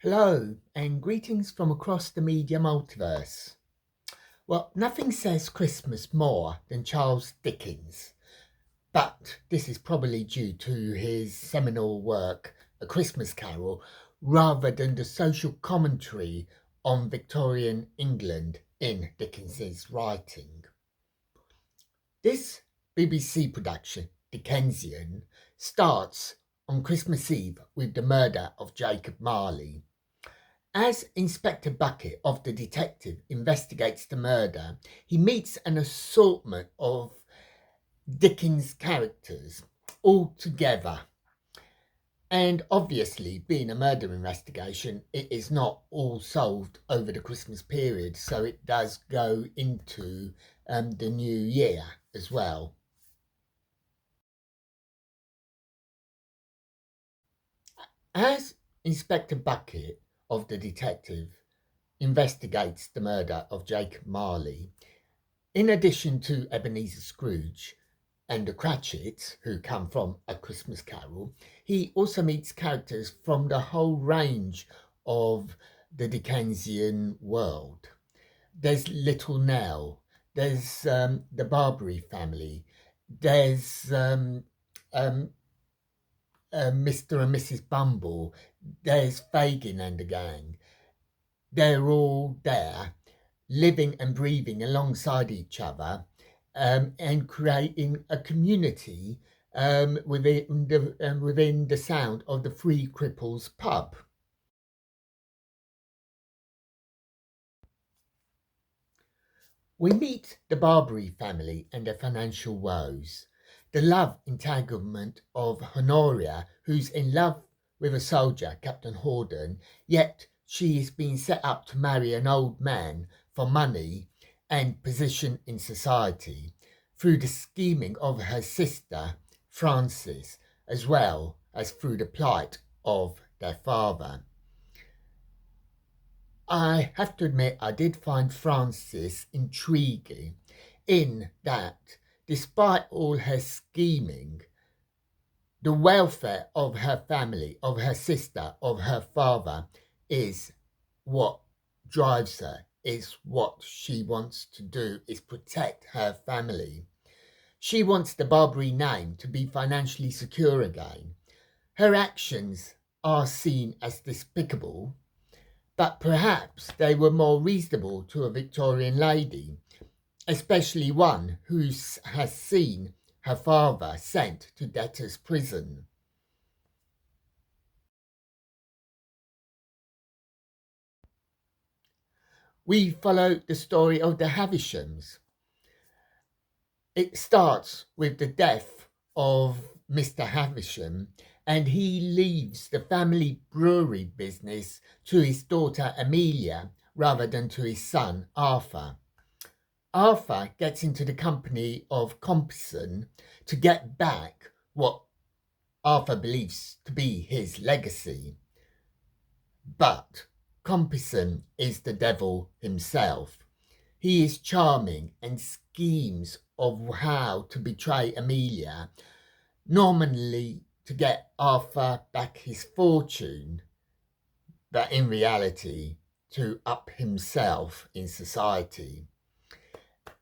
Hello, and greetings from across the Media Multiverse. Well, nothing says Christmas more than Charles Dickens, but this is probably due to his seminal work, A Christmas Carol, rather than the social commentary on Victorian England in Dickens's writing. This BBC production, Dickensian, starts on Christmas Eve with the murder of Jacob Marley. As Inspector Bucket of the detective investigates the murder, he meets an assortment of Dickens' characters all together. And obviously, being a murder investigation, it is not all solved over the Christmas period, so it does go into the new year as well. As Inspector Bucket of the detective investigates the murder of Jacob Marley, in addition to Ebenezer Scrooge and the Cratchits, who come from A Christmas Carol, he also meets characters from the whole range of the Dickensian world. There's Little Nell, there's the Barbary family, there's Mr. and Mrs. Bumble, there's Fagin and the gang. They're all there, living and breathing alongside each other, and creating a community within the sound of the Three Cripples pub. We meet the Barbary family and their financial woes, the love entanglement of Honoria, who's in love with a soldier, Captain Horden, yet she is being set up to marry an old man for money and position in society through the scheming of her sister, Frances, as well as through the plight of their father. I have to admit, I did find Frances intriguing in that, despite all her scheming, the welfare of her family, of her sister, of her father, is what drives her, is what she wants to do, is protect her family. She wants the Barbary name to be financially secure again. Her actions are seen as despicable, but perhaps they were more reasonable to a Victorian lady, especially one who has seen her father sent to debtor's prison. We follow the story of the Havishams. It starts with the death of Mr. Havisham, and he leaves the family brewery business to his daughter Amelia rather than to his son Arthur. Arthur gets into the company of Compson to get back what Arthur believes to be his legacy. But Compson is the devil himself. He is charming and schemes of how to betray Amelia, nominally to get Arthur back his fortune, but in reality to up himself in society.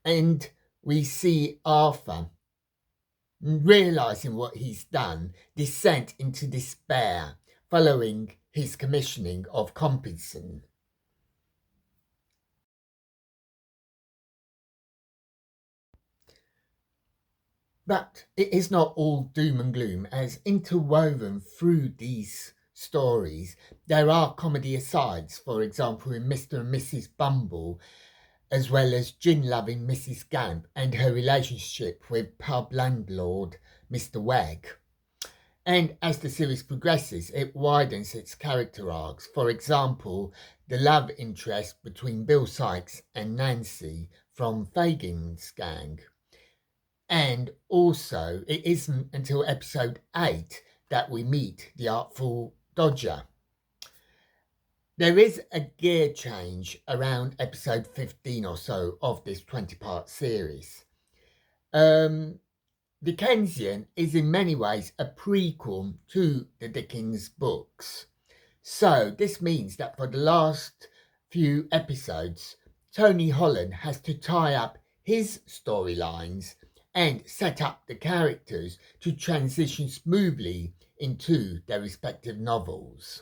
And we see Arthur, realising what he's done, descend into despair following his commissioning of Compson. But it is not all doom and gloom, as interwoven through these stories there are comedy asides, for example in Mr. and Mrs. Bumble, as well as gin-loving Mrs. Gamp and her relationship with pub landlord Mr. Wegg. And as the series progresses, it widens its character arcs. For example, the love interest between Bill Sykes and Nancy from Fagin's gang. And also, it isn't until episode 8 that we meet the Artful Dodger. There is a gear change around episode 15 or so of this 20-part series. Dickensian is in many ways a prequel to the Dickens books. So this means that for the last few episodes, Tony Holland has to tie up his storylines and set up the characters to transition smoothly into their respective novels.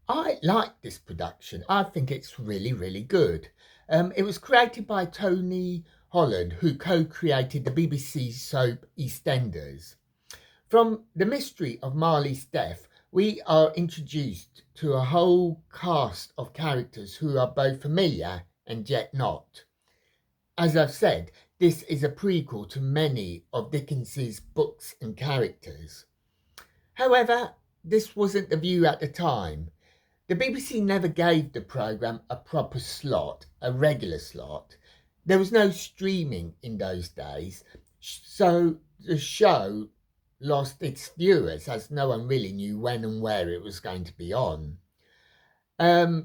I like this production. I think it's really, really good. It was created by Tony Holland, who co-created the BBC soap EastEnders. From the mystery of Marley's death, we are introduced to a whole cast of characters who are both familiar and yet not. As I've said, this is a prequel to many of Dickens's books and characters. However, this wasn't the view at the time. The BBC never gave the programme a proper slot, a regular slot. There was no streaming in those days, so the show lost its viewers as no one really knew when and where it was going to be on. Or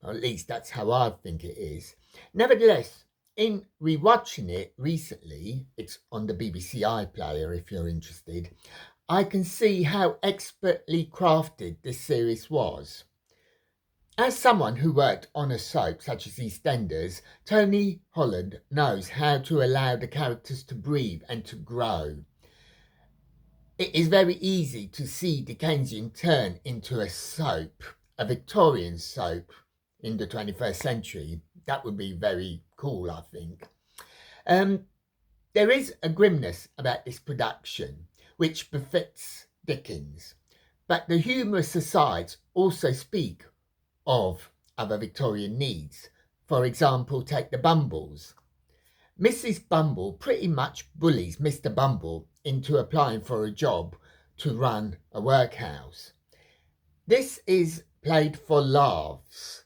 at least that's how I think it is. Nevertheless, in rewatching it recently, it's on the BBC iPlayer if you're interested, I can see how expertly crafted this series was. As someone who worked on a soap such as EastEnders, Tony Holland knows how to allow the characters to breathe and to grow. It is very easy to see Dickensian turn into a soap, a Victorian soap in the 21st century. That would be very cool, I think. There is a grimness about this production, which befits Dickens, but the humorous asides also speak of other Victorian needs. For example, take the Bumbles. Mrs. Bumble pretty much bullies Mr. Bumble into applying for a job to run a workhouse. This is played for laughs,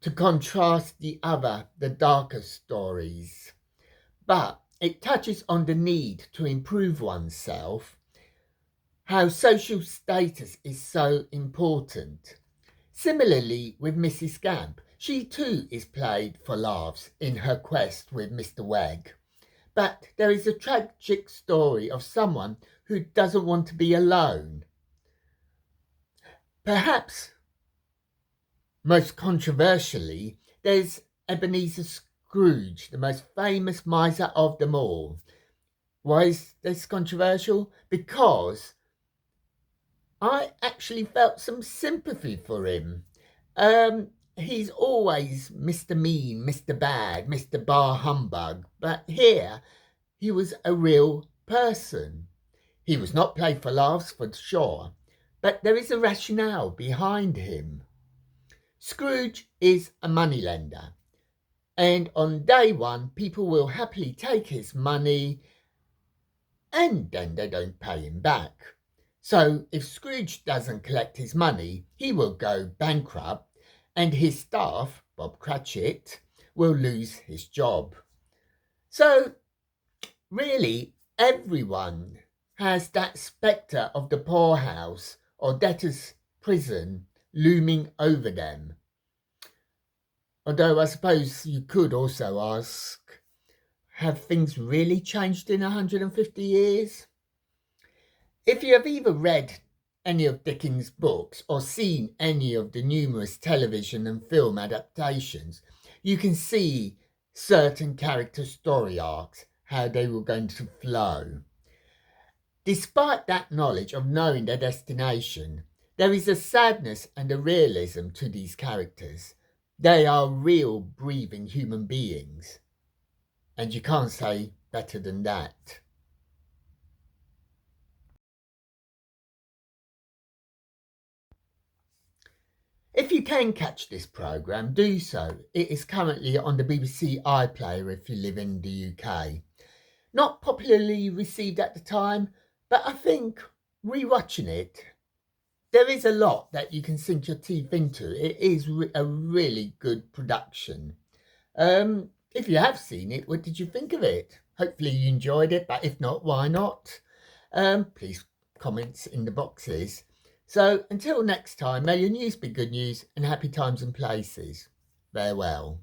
to contrast the darker stories. But it touches on the need to improve oneself, how social status is so important. Similarly with Mrs. Gamp, she too is played for laughs in her quest with Mr. Wegg. But there is a tragic story of someone who doesn't want to be alone. Perhaps most controversially, there's Ebenezer Scrooge, the most famous miser of them all. Why is this controversial? Because I actually felt some sympathy for him. He's always Mr. Mean, Mr. Bad, Mr. Bar Humbug, but here he was a real person. He was not played for laughs, for sure, but there is a rationale behind him. Scrooge is a moneylender, and on day one, people will happily take his money and then they don't pay him back. So if Scrooge doesn't collect his money, he will go bankrupt and his staff, Bob Cratchit, will lose his job. So really, everyone has that spectre of the poorhouse or debtor's prison looming over them. Although I suppose you could also ask, have things really changed in 150 years? If you have either read any of Dickens' books or seen any of the numerous television and film adaptations, you can see certain character story arcs, how they were going to flow. Despite that knowledge of knowing their destination, there is a sadness and a realism to these characters. They are real, breathing human beings. And you can't say better than that. If you can catch this programme, do so. It is currently on the BBC iPlayer if you live in the UK. Not popularly received at the time, but I think rewatching it, there is a lot that you can sink your teeth into. It is a really good production. If you have seen it, what did you think of it? Hopefully you enjoyed it, but if not, why not? Please comment in the boxes. So until next time, may your news be good news and happy times and places. Farewell.